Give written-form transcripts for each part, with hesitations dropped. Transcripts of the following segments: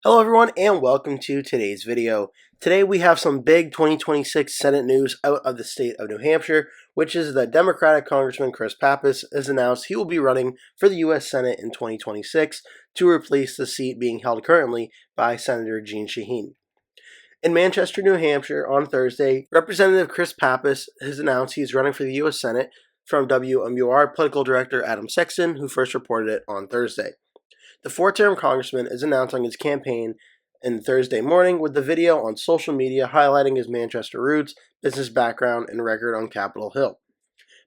Hello everyone and welcome to today's video. Today we have some big 2026 Senate news out of the state of New Hampshire, which is that Democratic Congressman Chris Pappas has announced he will be running for the U.S. Senate in 2026 to replace the seat being held currently by Senator Jeanne Shaheen. In Manchester, New Hampshire on Thursday, Representative Chris Pappas has announced he's running for the U.S. Senate from WMUR political director Adam Sexton, who first reported it on Thursday. The four-term congressman is announcing his campaign in Thursday morning with the video on social media highlighting his Manchester roots, business background, and record on Capitol Hill.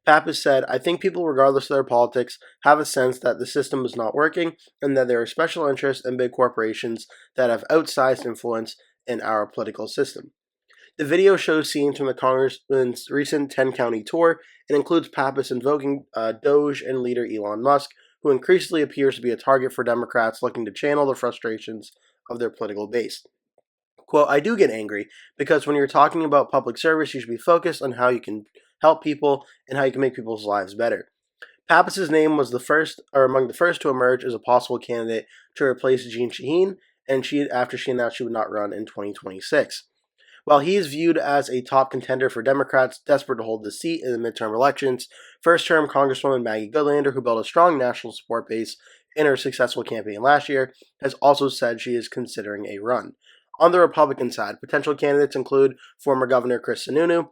Pappas said, "I think people, regardless of their politics, have a sense that the system is not working and that there are special interests and big corporations that have outsized influence in our political system." The video shows scenes from the congressman's recent 10-county tour and includes Pappas invoking Doge and leader Elon Musk, who increasingly appears to be a target for Democrats looking to channel the frustrations of their political base. Quote, "I do get angry because when you're talking about public service, you should be focused on how you can help people and how you can make people's lives better." Pappas's name was among the first to emerge as a possible candidate to replace Jeanne Shaheen, and after she announced she would not run in 2026. While he is viewed as a top contender for Democrats desperate to hold the seat in the midterm elections, first-term Congresswoman Maggie Goodlander, who built a strong national support base in her successful campaign last year, has also said she is considering a run. On the Republican side, potential candidates include former Governor Chris Sununu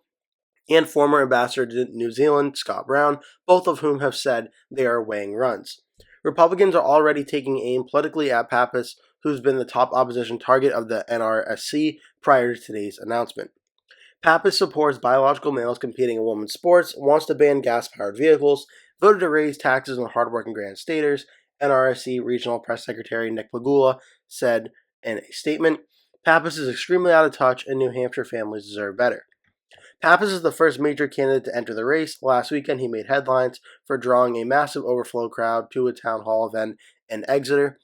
and former Ambassador to New Zealand Scott Brown, both of whom have said they are weighing runs. Republicans are already taking aim politically at Pappas, who's been the top opposition target of the NRSC prior to today's announcement. Pappas supports biological males competing in women's sports, wants to ban gas-powered vehicles, voted to raise taxes on hardworking Grand Staters, NRSC Regional Press Secretary Nick Pagula said in a statement. Pappas is extremely out of touch and New Hampshire families deserve better. Pappas is the first major candidate to enter the race. Last weekend, he made headlines for drawing a massive overflow crowd to a town hall event in Exeter.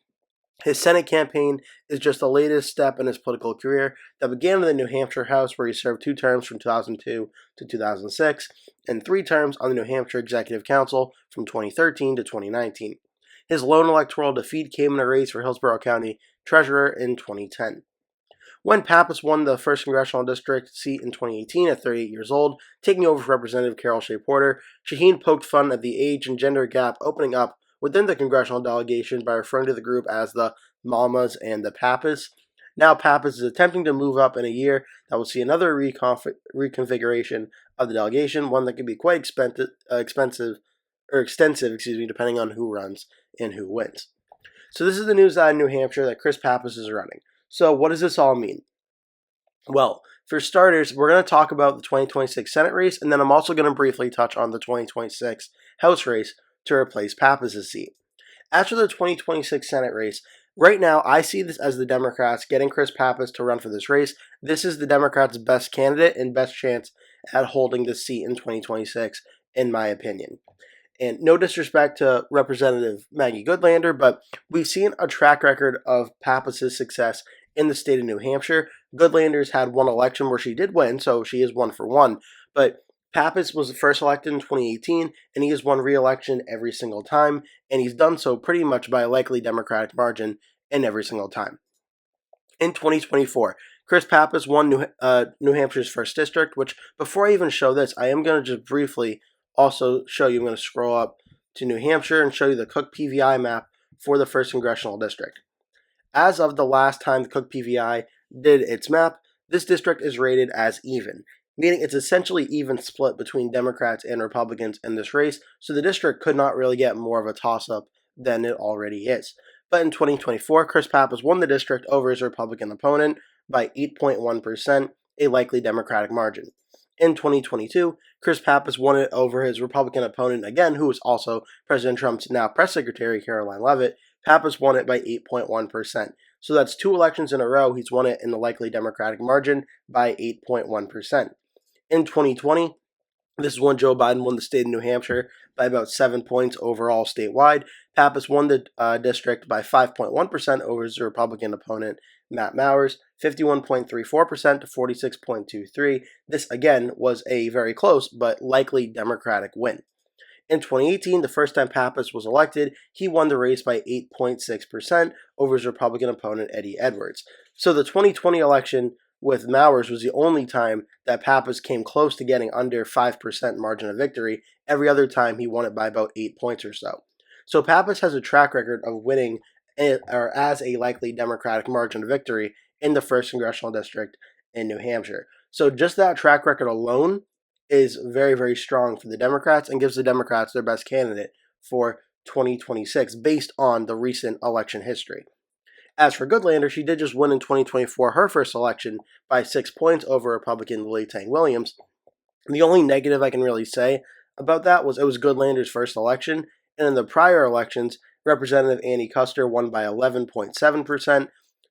His Senate campaign is just the latest step in his political career that began in the New Hampshire House, where he served 2 terms from 2002 to 2006 and 3 terms on the New Hampshire Executive Council from 2013 to 2019. His lone electoral defeat came in a race for Hillsborough County Treasurer in 2010. When Pappas won the 1st Congressional District seat in 2018 at 38 years old, taking over for Representative Carol Shea Porter, Shaheen poked fun at the age and gender gap opening up within the congressional delegation by referring to the group as the Mamas and the Pappas. Now Pappas is attempting to move up in a year that will see another reconfiguration of the delegation, one that can be quite extensive, depending on who runs and who wins. So this is the news out of New Hampshire that Chris Pappas is running. So what does this all mean? Well, for starters, we're going to talk about the 2026 Senate race, and then I'm also going to briefly touch on the 2026 House race to replace Pappas' seat. As for the 2026 Senate race, right now I see this as the Democrats getting Chris Pappas to run for this race. This is the Democrats' best candidate and best chance at holding the seat in 2026, in my opinion. And no disrespect to Representative Maggie Goodlander, but we've seen a track record of Pappas' success in the state of New Hampshire. Goodlander's had one election where she did win, so she is 1 for 1. But Pappas was first elected in 2018, and he has won re-election every single time, and he's done so pretty much by a likely Democratic margin in every single time. In 2024, Chris Pappas won New Hampshire's 1st district, which, before I even show this, I am going to just briefly also show you. I'm going to scroll up to New Hampshire and show you the Cook PVI map for the 1st Congressional District. As of the last time the Cook PVI did its map, this district is rated as even, meaning it's essentially even split between Democrats and Republicans in this race, so the district could not really get more of a toss-up than it already is. But in 2024, Chris Pappas won the district over his Republican opponent by 8.1%, a likely Democratic margin. In 2022, Chris Pappas won it over his Republican opponent again, who was also President Trump's now press secretary, Caroline Leavitt. Pappas won it by 8.1%. So that's 2 elections in a row he's won it in the likely Democratic margin by 8.1%. In 2020, this is when Joe Biden won the state of New Hampshire by about 7 points overall statewide. Pappas won the district by 5.1% over his Republican opponent, Matt Mowers, 51.34% to 46.23%. This, again, was a very close but likely Democratic win. In 2018, the first time Pappas was elected, he won the race by 8.6% over his Republican opponent Eddie Edwards. So the 2020 election with Mowers was the only time that Pappas came close to getting under 5% margin of victory. Every other time he won it by about 8 points or so. So Pappas has a track record of winning or as a likely Democratic margin of victory in the 1st Congressional District in New Hampshire. So just that track record alone is very, very strong for the Democrats and gives the Democrats their best candidate for 2026 based on the recent election history. As for Goodlander, she did just win in 2024 her first election by 6 points over Republican Lily Tang Williams. And the only negative I can really say about that was it was Goodlander's first election, and in the prior elections, Representative Annie Custer won by 11.7%.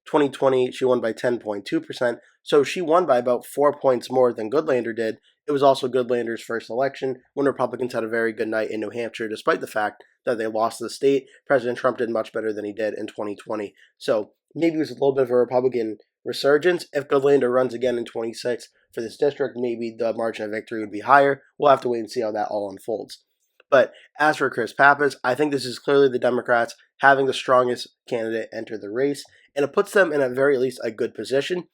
2020, she won by 10.2%, so she won by about 4 points more than Goodlander did. It was also Goodlander's first election when Republicans had a very good night in New Hampshire, despite the fact that they lost the state. President Trump did much better than he did in 2020. So maybe it was a little bit of a Republican resurgence. If Goodlander runs again in 26 for this district, maybe the margin of victory would be higher. We'll have to wait and see how that all unfolds. But as for Chris Pappas, I think this is clearly the Democrats having the strongest candidate enter the race, and it puts them in at very least a good position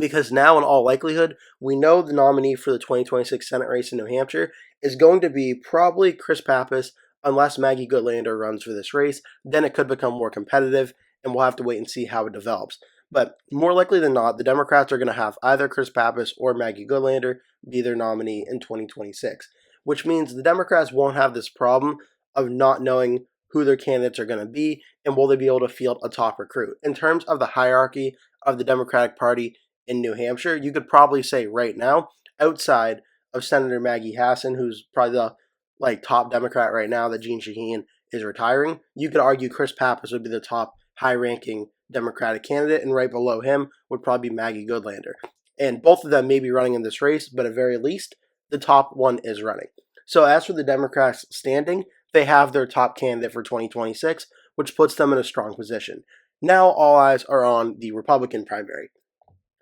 because now, in all likelihood, we know the nominee for the 2026 Senate race in New Hampshire is going to be probably Chris Pappas, unless Maggie Goodlander runs for this race. Then it could become more competitive, and we'll have to wait and see how it develops. But more likely than not, the Democrats are going to have either Chris Pappas or Maggie Goodlander be their nominee in 2026, which means the Democrats won't have this problem of not knowing who their candidates are going to be and will they be able to field a top recruit. In terms of the hierarchy of the Democratic Party in New Hampshire, you could probably say right now, outside of Senator Maggie Hassan, who's probably the top Democrat right now that Jeanne Shaheen is retiring, you could argue Chris Pappas would be the top high-ranking Democratic candidate, and right below him would probably be Maggie Goodlander. And both of them may be running in this race, but at very least, the top one is running. So as for the Democrats standing, they have their top candidate for 2026, which puts them in a strong position. Now all eyes are on the Republican primary,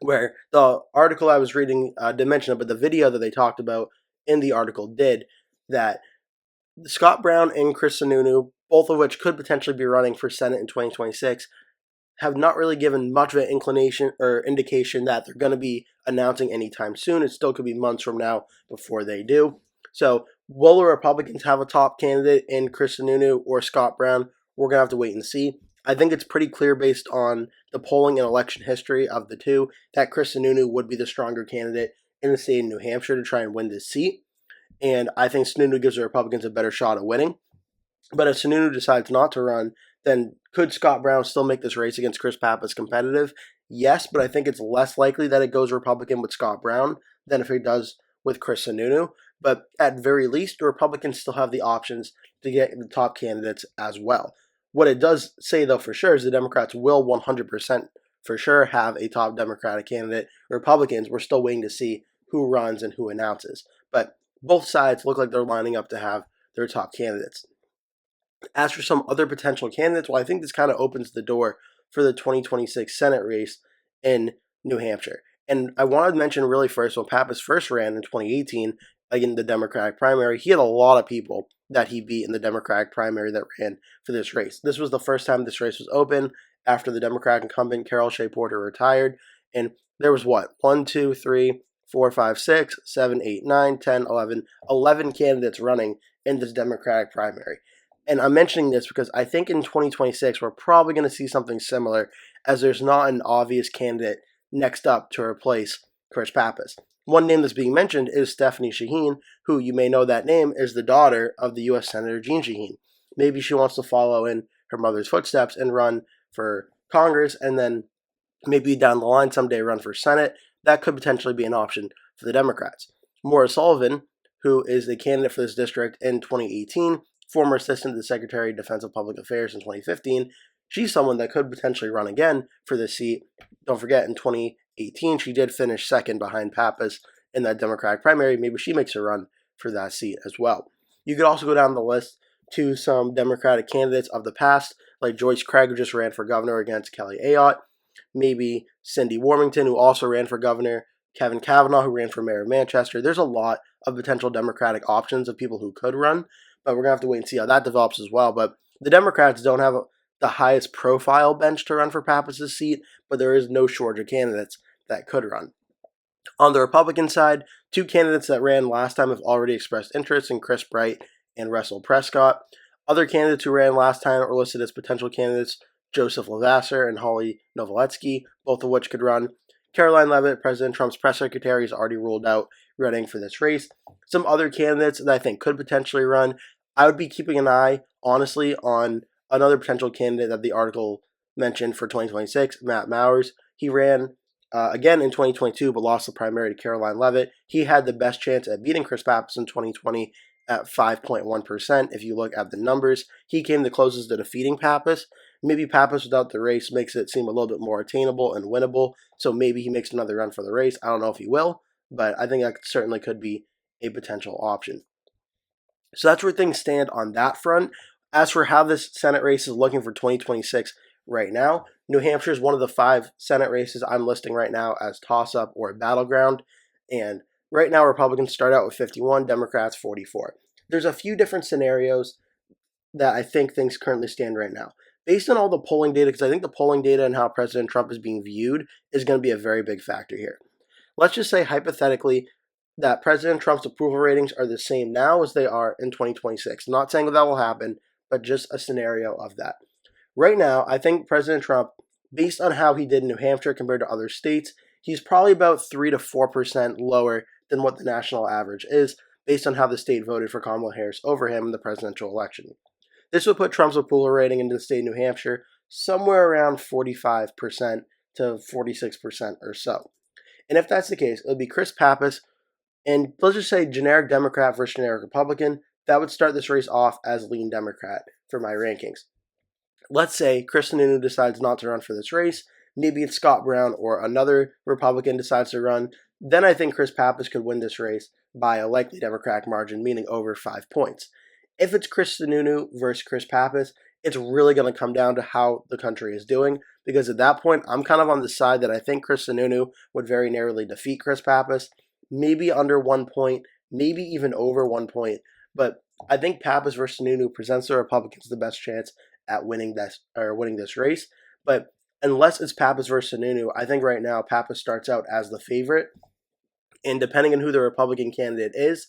where the article I was reading didn't mention it, but the video that they talked about in the article did, that Scott Brown and Chris Sununu, both of which could potentially be running for Senate in 2026, have not really given much of an inclination or indication that they're going to be announcing anytime soon. It still could be months from now before they do. So will the Republicans have a top candidate in Chris Sununu or Scott Brown? We're going to have to wait and see. I think it's pretty clear based on the polling and election history of the two that Chris Sununu would be the stronger candidate in the state of New Hampshire to try and win this seat. And I think Sununu gives the Republicans a better shot at winning. But if Sununu decides not to run, then could Scott Brown still make this race against Chris Pappas competitive? Yes, but I think it's less likely that it goes Republican with Scott Brown than if it does with Chris Sununu. But at very least, the Republicans still have the options to get the top candidates as well. What it does say, though, for sure, is the Democrats will 100% for sure have a top Democratic candidate. Republicans, we're still waiting to see who runs and who announces. But both sides look like they're lining up to have their top candidates. As for some other potential candidates, well, I think this kind of opens the door for the 2026 Senate race in New Hampshire. And I wanted to mention really first, when Pappas first ran in 2018, in the Democratic primary, he had a lot of people that he beat in the Democratic primary that ran for this race. This was the first time this race was open after the Democratic incumbent Carol Shea Porter retired. And there was 1, 2, 3, 4, 5, 6, 7, 8, 9, 10, 11 candidates running in this Democratic primary. And I'm mentioning this because I think in 2026 we're probably going to see something similar, as there's not an obvious candidate next up to replace Chris Pappas. One name that's being mentioned is Stephanie Shaheen, who, you may know that name, is the daughter of the U.S. Senator Jeanne Shaheen. Maybe she wants to follow in her mother's footsteps and run for Congress, and then maybe down the line someday run for Senate. That could potentially be an option for the Democrats. Maura Sullivan, who is the candidate for this district in 2018, former assistant to the Secretary of Defense of Public Affairs in 2015, she's someone that could potentially run again for this seat. Don't forget, in 2018, she did finish second behind Pappas in that Democratic primary. Maybe she makes a run for that seat as well. You could also go down the list to some Democratic candidates of the past, like Joyce Craig, who just ran for governor against Kelly Ayotte, maybe Cindy Warmington, who also ran for governor, Kevin Kavanaugh, who ran for mayor of Manchester. There's a lot of potential Democratic options of people who could run, but we're going to have to wait and see how that develops as well. But the Democrats don't have the highest profile bench to run for Pappas' seat, but there is no shortage of candidates that could run. On the Republican side, two candidates that ran last time have already expressed interest in Chris Bright and Russell Prescott. Other candidates who ran last time are listed as potential candidates Joseph Lavasser and Holly Novoletsky, both of which could run. Caroline Leavitt, President Trump's press secretary, has already ruled out running for this race. Some other candidates that I think could potentially run, I would be keeping an eye, honestly, on another potential candidate that the article mentioned for 2026, Matt Mowers. He ran again in 2022, but lost the primary to Caroline Leavitt. He had the best chance at beating Chris Pappas in 2020 at 5.1%. If you look at the numbers, he came the closest to defeating Pappas. Maybe Pappas without the race makes it seem a little bit more attainable and winnable, so maybe he makes another run for the race. I don't know if he will, but I think that certainly could be a potential option. So that's where things stand on that front. As for how this Senate race is looking for 2026 right now, New Hampshire is one of the 5 Senate races I'm listing right now as toss-up or battleground. And right now, Republicans start out with 51, Democrats 44. There's a few different scenarios that I think things currently stand right now. Based on all the polling data, because I think the polling data and how President Trump is being viewed is going to be a very big factor here. Let's just say, hypothetically, that President Trump's approval ratings are the same now as they are in 2026. I'm not saying that will happen, but just a scenario of that. Right now, I think President Trump, based on how he did in New Hampshire compared to other states, he's probably about 3 to 4% lower than what the national average is, based on how the state voted for Kamala Harris over him in the presidential election. This would put Trump's approval rating into the state of New Hampshire somewhere around 45% to 46% or so. And if that's the case, it would be Chris Pappas, and let's just say generic Democrat versus generic Republican. That would start this race off as lean Democrat for my rankings. Let's say Chris Sununu decides not to run for this race. Maybe it's Scott Brown or another Republican decides to run. Then I think Chris Pappas could win this race by a likely Democratic margin, meaning over 5 points. If it's Chris Sununu versus Chris Pappas, it's really going to come down to how the country is doing, because at that point, I'm kind of on the side that I think Chris Sununu would very narrowly defeat Chris Pappas, maybe under 1 point, maybe even over 1 point, but I think Pappas versus Sununu presents the Republicans the best chance at winning this race. But unless it's Pappas versus Sununu, I think right now Pappas starts out as the favorite, and depending on who the Republican candidate is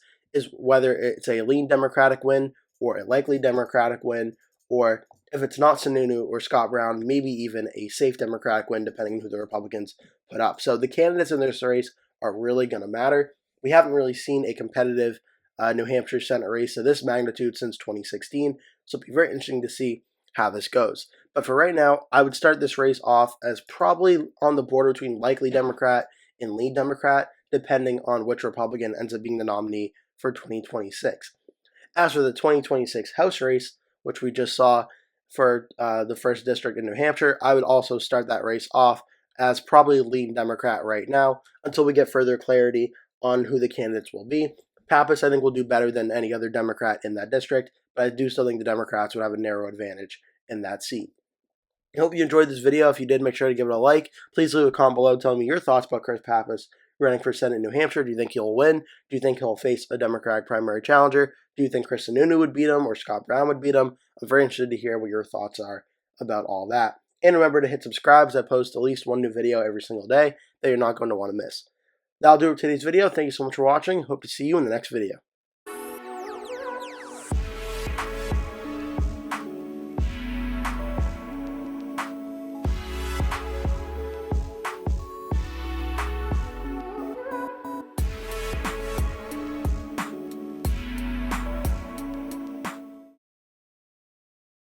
whether it's a lean Democratic win or a likely Democratic win, or if it's not Sununu or Scott Brown, maybe even a safe Democratic win, depending on who the Republicans put up. So the candidates in this race are really going to matter. We haven't really seen a competitive New Hampshire Senate race of this magnitude since 2016, so it'll be very interesting to see how this goes. But for right now, I would start this race off as probably on the border between likely Democrat and lean Democrat, depending on which Republican ends up being the nominee for 2026. As for the 2026 House race, which we just saw for the 1st District in New Hampshire, I would also start that race off as probably lean Democrat right now until we get further clarity on who the candidates will be. Pappas, I think, will do better than any other Democrat in that district, but I do still think the Democrats would have a narrow advantage in that seat. I hope you enjoyed this video. If you did, make sure to give it a like. Please leave a comment below telling me your thoughts about Chris Pappas running for Senate in New Hampshire. Do you think he'll win? Do you think he'll face a Democratic primary challenger? Do you think Chris Sununu would beat him or Scott Brown would beat him? I'm very interested to hear what your thoughts are about all that. And remember to hit subscribe, as I post at least one new video every single day that you're not going to want to miss. That'll do it for today's video. Thank you so much for watching. Hope to see you in the next video.